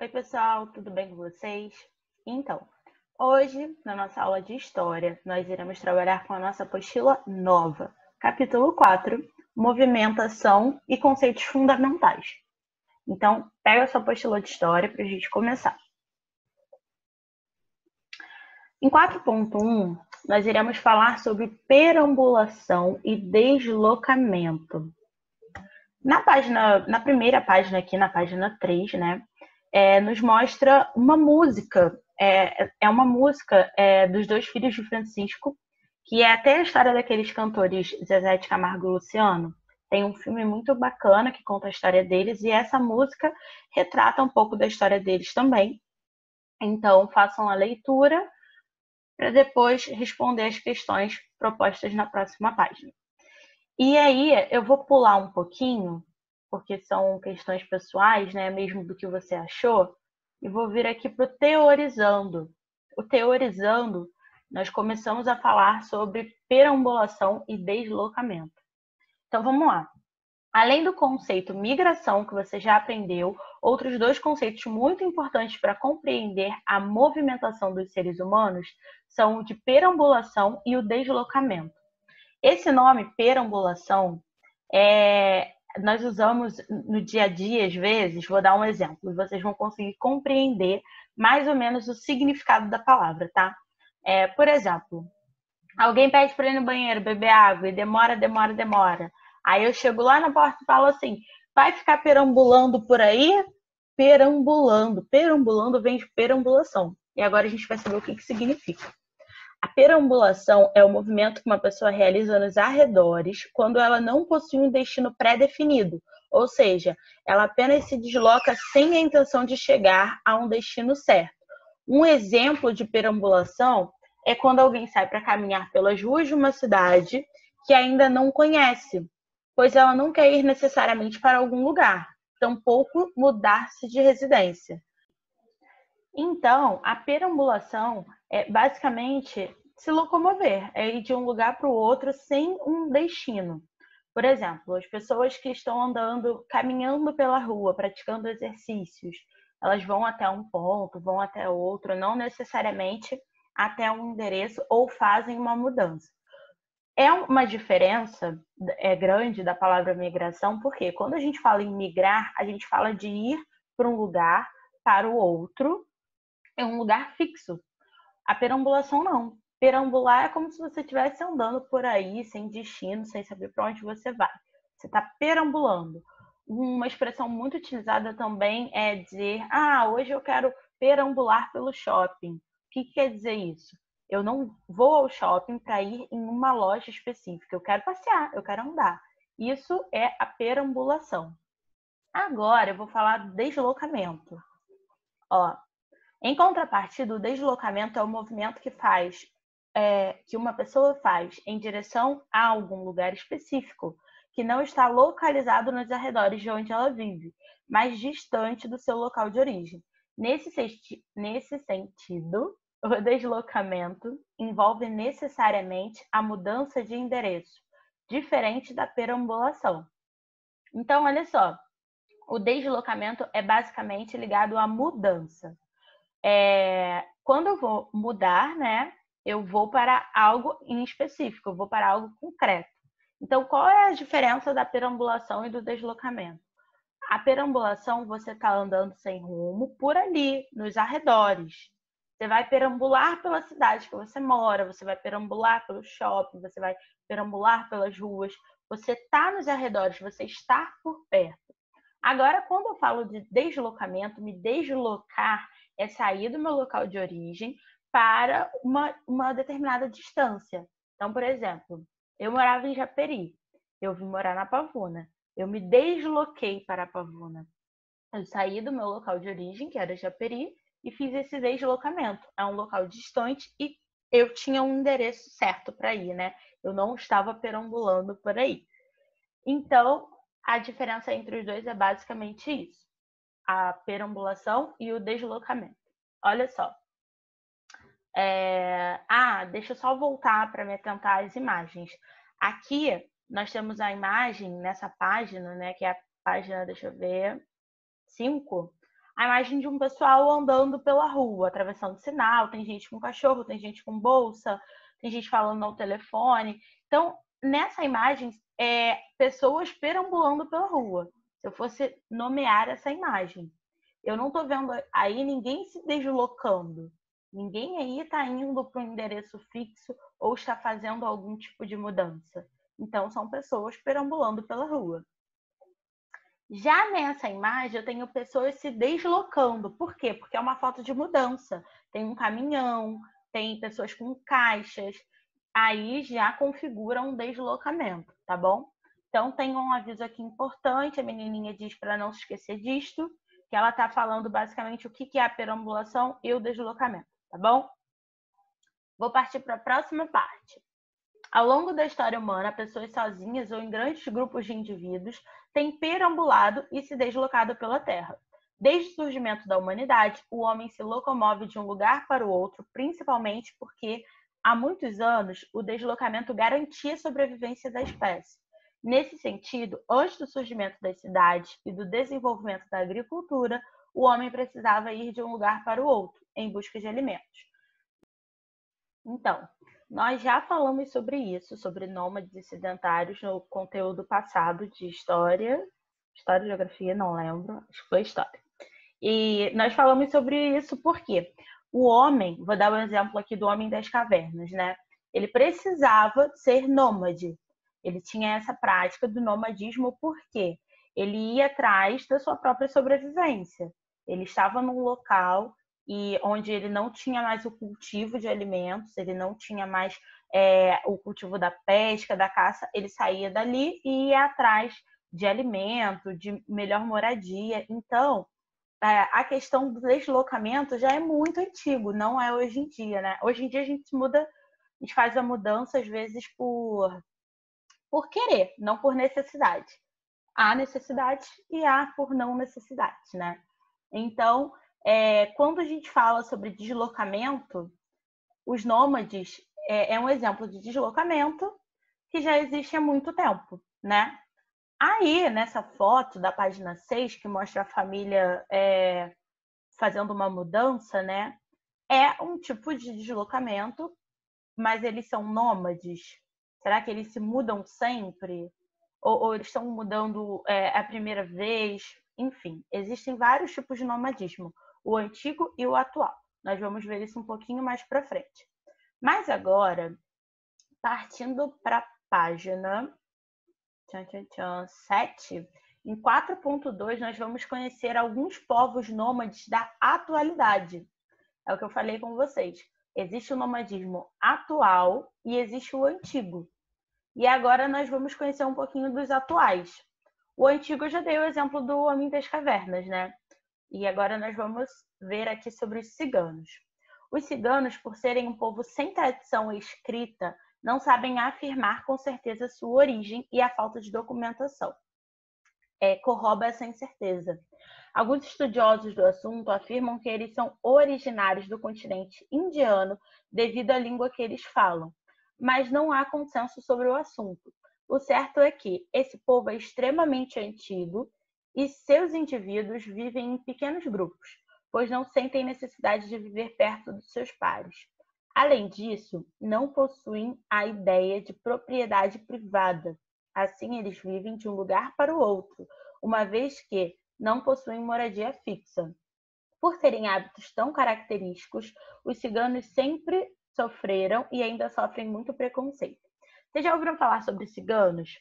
Oi, pessoal, tudo bem com vocês? Então, hoje, na nossa aula de História, nós iremos trabalhar com a nossa apostila nova, capítulo 4, Movimentação e Conceitos Fundamentais. Então, pega a sua apostila de História para a gente começar. Em 4.1, nós iremos falar sobre perambulação e deslocamento. Na primeira página aqui, na página 3, né, nos mostra uma música. É uma música dos dois filhos de Francisco, que é até a história daqueles cantores Zezé de Camargo e Luciano. Tem um filme muito bacana que conta a história deles, e essa música retrata um pouco da história deles também. Então, façam a leitura para depois responder as questões propostas na próxima página. E aí, eu vou pular um pouquinho, porque são questões pessoais, né, mesmo do que você achou, e vou vir aqui para o teorizando. O teorizando, nós começamos a falar sobre perambulação e deslocamento. Então, vamos lá. Além do conceito migração, que você já aprendeu, outros dois conceitos muito importantes para compreender a movimentação dos seres humanos são o de perambulação e o deslocamento. Esse nome, perambulação, nós usamos no dia a dia, às vezes. Vou dar um exemplo, e vocês vão conseguir compreender mais ou menos o significado da palavra, tá? Por exemplo, alguém pede para ir no banheiro beber água e demora. Aí eu chego lá na porta e falo assim: vai ficar perambulando por aí? Perambulando. Perambulando vem de perambulação. E agora a gente vai saber o que significa. A perambulação é o movimento que uma pessoa realiza nos arredores quando ela não possui um destino pré-definido, ou seja, ela apenas se desloca sem a intenção de chegar a um destino certo. Um exemplo de perambulação é quando alguém sai para caminhar pelas ruas de uma cidade que ainda não conhece, pois ela não quer ir necessariamente para algum lugar, tampouco mudar-se de residência. Então, a perambulação é basicamente se locomover, é ir de um lugar para o outro sem um destino. Por exemplo, as pessoas que estão andando, caminhando pela rua, praticando exercícios, elas vão até um ponto, vão até outro, não necessariamente até um endereço, ou fazem uma mudança. É uma diferença grande da palavra migração, porque quando a gente fala em migrar, a gente fala de ir para um lugar para o outro, é um lugar fixo. A perambulação não. Perambular é como se você estivesse andando por aí, sem destino, sem saber para onde você vai. Você está perambulando. Uma expressão muito utilizada também é dizer: hoje eu quero perambular pelo shopping. O que quer dizer isso? Eu não vou ao shopping para ir em uma loja específica. Eu quero passear, eu quero andar. Isso é a perambulação. Agora eu vou falar do deslocamento. Em contrapartida, o deslocamento é o movimento que uma pessoa faz em direção a algum lugar específico, que não está localizado nos arredores de onde ela vive, mas distante do seu local de origem. Nesse sentido, o deslocamento envolve necessariamente a mudança de endereço, diferente da perambulação. Então, olha só, o deslocamento é basicamente ligado à mudança. Quando eu vou mudar, né, eu vou para algo em específico, eu vou para algo concreto. Então, qual é a diferença da perambulação e do deslocamento? A perambulação, você está andando sem rumo por ali, nos arredores. Você vai perambular pela cidade que você mora, você vai perambular pelo shopping, você vai perambular pelas ruas. Você está nos arredores, você está por perto. Agora, quando eu falo de deslocamento, me deslocar é sair do meu local de origem para uma determinada distância. Então, por exemplo, eu morava em Japeri, eu vim morar na Pavuna, eu me desloquei para a Pavuna. Eu saí do meu local de origem, que era Japeri, e fiz esse deslocamento. É um local distante e eu tinha um endereço certo para ir, né? Eu não estava perambulando por aí. Então, a diferença entre os dois é basicamente isso: a perambulação e o deslocamento. Olha só. Deixa eu só voltar para me atentar às imagens. Aqui nós temos a imagem nessa página, né, que é a página, deixa eu ver, 5. a imagem de um pessoal andando pela rua, atravessando sinal, tem gente com cachorro, tem gente com bolsa, tem gente falando ao telefone. Então, nessa imagem, pessoas perambulando pela rua. Se eu fosse nomear essa imagem. Eu não estou vendo aí ninguém se deslocando. Ninguém aí está indo para um endereço fixo ou está fazendo algum tipo de mudança. Então, são pessoas perambulando pela rua. Já nessa imagem, eu tenho pessoas se deslocando. Por quê? Porque é uma foto de mudança. Tem um caminhão, tem pessoas com caixas. Aí já configura um deslocamento, tá bom? Então, tem um aviso aqui importante. A menininha diz para não se esquecer disto, que ela está falando basicamente o que é a perambulação e o deslocamento, tá bom? Vou partir para a próxima parte. Ao longo da história humana, pessoas sozinhas ou em grandes grupos de indivíduos têm perambulado e se deslocado pela Terra. Desde o surgimento da humanidade, o homem se locomove de um lugar para o outro, principalmente porque, há muitos anos, o deslocamento garantia a sobrevivência da espécie. Nesse sentido, antes do surgimento das cidades e do desenvolvimento da agricultura, o homem precisava ir de um lugar para o outro, em busca de alimentos. Então, nós já falamos sobre isso, sobre nômades e sedentários no conteúdo passado de história, e geografia, não lembro, acho que foi história. E nós falamos sobre isso porque o homem, vou dar um exemplo aqui do homem das cavernas, né? Ele precisava ser nômade. Ele tinha essa prática do nomadismo porque ele ia atrás da sua própria sobrevivência. Ele estava num local e onde ele não tinha mais o cultivo de alimentos, ele não tinha mais o cultivo da pesca, da caça, ele saía dali e ia atrás de alimento, de melhor moradia. Então, a questão do deslocamento já é muito antigo, não é hoje em dia, né? Hoje em dia a gente faz a mudança às vezes por querer, não por necessidade. Há necessidade e há por não necessidade, né? Então, quando a gente fala sobre deslocamento, os nômades é um exemplo de deslocamento que já existe há muito tempo, né? Aí, nessa foto da página 6, que mostra a família fazendo uma mudança, né? É um tipo de deslocamento, mas eles são nômades. Será que eles se mudam sempre? Ou eles estão mudando a primeira vez? Enfim, existem vários tipos de nomadismo, o antigo e o atual. Nós vamos ver isso um pouquinho mais para frente. Mas agora, partindo para a página 7, em 4.2 nós vamos conhecer alguns povos nômades da atualidade. É o que eu falei com vocês. Existe o nomadismo atual e existe o antigo. E agora nós vamos conhecer um pouquinho dos atuais. O antigo eu já dei o exemplo do Homem das Cavernas, né? E agora nós vamos ver aqui sobre os ciganos. Os ciganos, por serem um povo sem tradição escrita, não sabem afirmar com certeza sua origem e a falta de documentação corroba essa incerteza. Alguns estudiosos do assunto afirmam que eles são originários do continente indiano devido à língua que eles falam, mas não há consenso sobre o assunto. O certo é que esse povo é extremamente antigo e seus indivíduos vivem em pequenos grupos, pois não sentem necessidade de viver perto dos seus pares. Além disso, não possuem a ideia de propriedade privada. Assim, eles vivem de um lugar para o outro, uma vez que não possuem moradia fixa. Por terem hábitos tão característicos, os ciganos sempre sofreram e ainda sofrem muito preconceito. Vocês já ouviram falar sobre ciganos?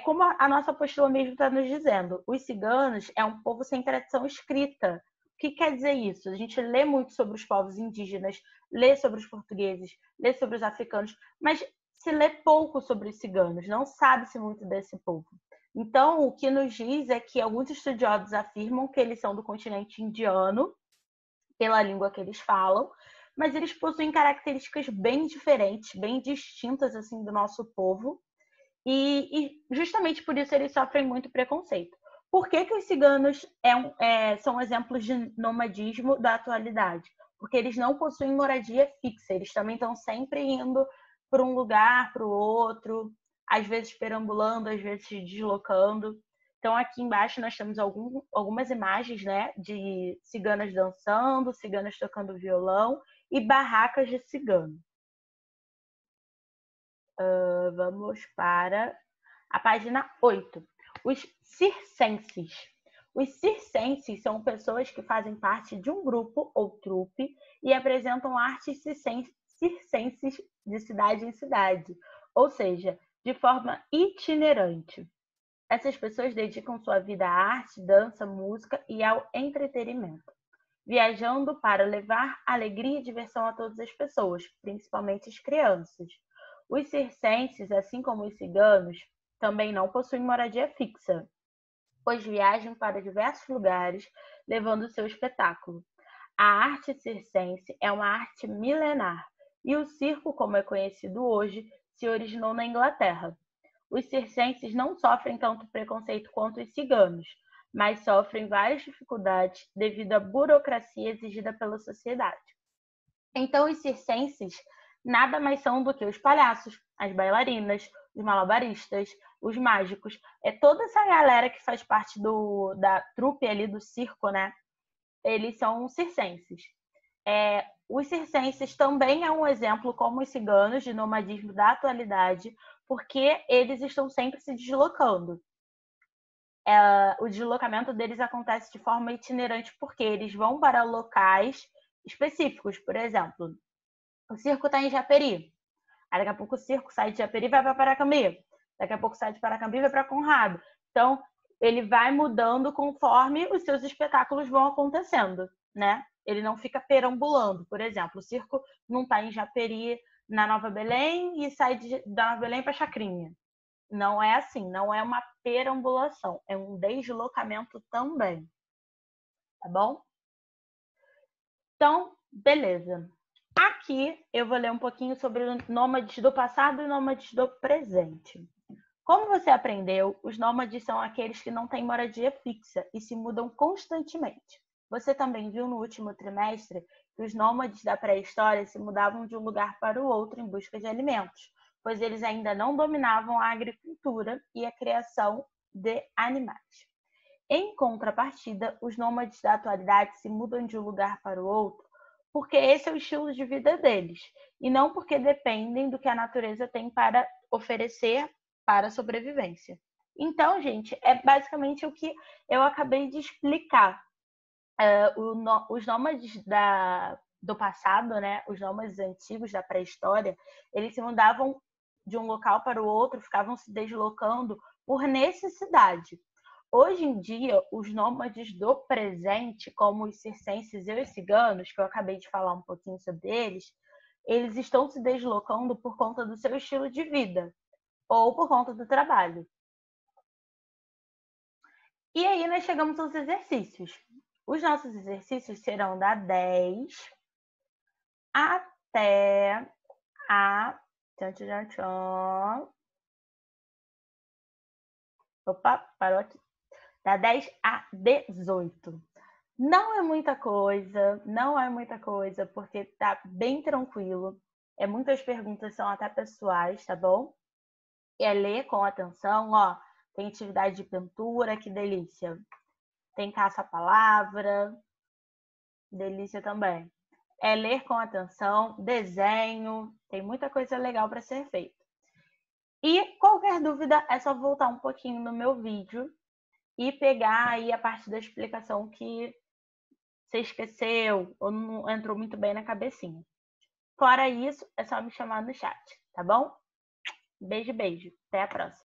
Como a nossa apostila mesmo está nos dizendo. Os ciganos é um povo sem tradição escrita. O que quer dizer isso? A gente lê muito sobre os povos indígenas, lê sobre os portugueses, lê sobre os africanos, mas se lê pouco sobre os ciganos, não sabe-se muito desse povo. Então, o que nos diz é que alguns estudiosos afirmam que eles são do continente indiano, pela língua que eles falam, mas eles possuem características bem diferentes, bem distintas assim do nosso povo, e justamente por isso eles sofrem muito preconceito. Por que os ciganos são exemplos de nomadismo da atualidade? Porque eles não possuem moradia fixa, eles também estão sempre indo para um lugar, para o outro, às vezes perambulando, às vezes se deslocando. Então, aqui embaixo nós temos algumas imagens, né, de ciganas dançando, ciganas tocando violão e barracas de cigano. Vamos para a página 8. Os circenses. Os circenses são pessoas que fazem parte de um grupo ou trupe e apresentam artes circenses de cidade em cidade, ou seja, de forma itinerante. Essas pessoas dedicam sua vida à arte, dança, música e ao entretenimento, viajando para levar alegria e diversão a todas as pessoas, principalmente as crianças. Os circenses, assim como os ciganos, também não possuem moradia fixa, pois viajam para diversos lugares levando seu espetáculo. A arte circense é uma arte milenar e o circo, como é conhecido hoje, se originou na Inglaterra. Os circenses não sofrem tanto preconceito quanto os ciganos, mas sofrem várias dificuldades devido à burocracia exigida pela sociedade. Então, os circenses nada mais são do que os palhaços, as bailarinas, os malabaristas, os mágicos. É toda essa galera que faz parte da trupe ali do circo, né? Eles são circenses. Os circenses também é um exemplo, como os ciganos, de nomadismo da atualidade, porque eles estão sempre se deslocando. O deslocamento deles acontece de forma itinerante, porque eles vão para locais específicos. Por exemplo, o circo está em Japeri. Aí daqui a pouco o circo sai de Japeri e vai para Paracambi. Daqui a pouco sai de Paracambi e vai para Conrado. Então, ele vai mudando conforme os seus espetáculos vão acontecendo, né? Ele não fica perambulando. Por exemplo, o circo não está em Japeri, na Nova Belém, e sai da Nova Belém para Chacrinha. Não é assim, não é uma perambulação, é um deslocamento também. Tá bom? Então, beleza. Aqui eu vou ler um pouquinho sobre nômades do passado e nômades do presente. Como você aprendeu, os nômades são aqueles que não têm moradia fixa e se mudam constantemente. Você também viu no último trimestre que os nômades da pré-história se mudavam de um lugar para o outro em busca de alimentos, pois eles ainda não dominavam a agricultura e a criação de animais. Em contrapartida, os nômades da atualidade se mudam de um lugar para o outro porque esse é o estilo de vida deles, e não porque dependem do que a natureza tem para oferecer para a sobrevivência. Então, gente, é basicamente o que eu acabei de explicar. Os nômades do passado, né, os nômades antigos da pré-história, eles se mudavam de um local para o outro, ficavam se deslocando por necessidade. Hoje em dia, os nômades do presente, como os circenses e os ciganos, que eu acabei de falar um pouquinho sobre eles estão se deslocando por conta do seu estilo de vida ou por conta do trabalho. E aí nós chegamos aos exercícios. Os nossos exercícios serão da 10 até a... Opa, parou aqui. Da 10 a 18. Não é muita coisa, porque tá bem tranquilo. Muitas perguntas são até pessoais, tá bom? É ler com atenção, ó. Tem atividade de pintura, que delícia. Tem caça-palavra, delícia também. É ler com atenção, desenho, tem muita coisa legal para ser feita. E qualquer dúvida é só voltar um pouquinho no meu vídeo e pegar aí a parte da explicação que você esqueceu ou não entrou muito bem na cabecinha. Fora isso, é só me chamar no chat, tá bom? Beijo, beijo. Até a próxima.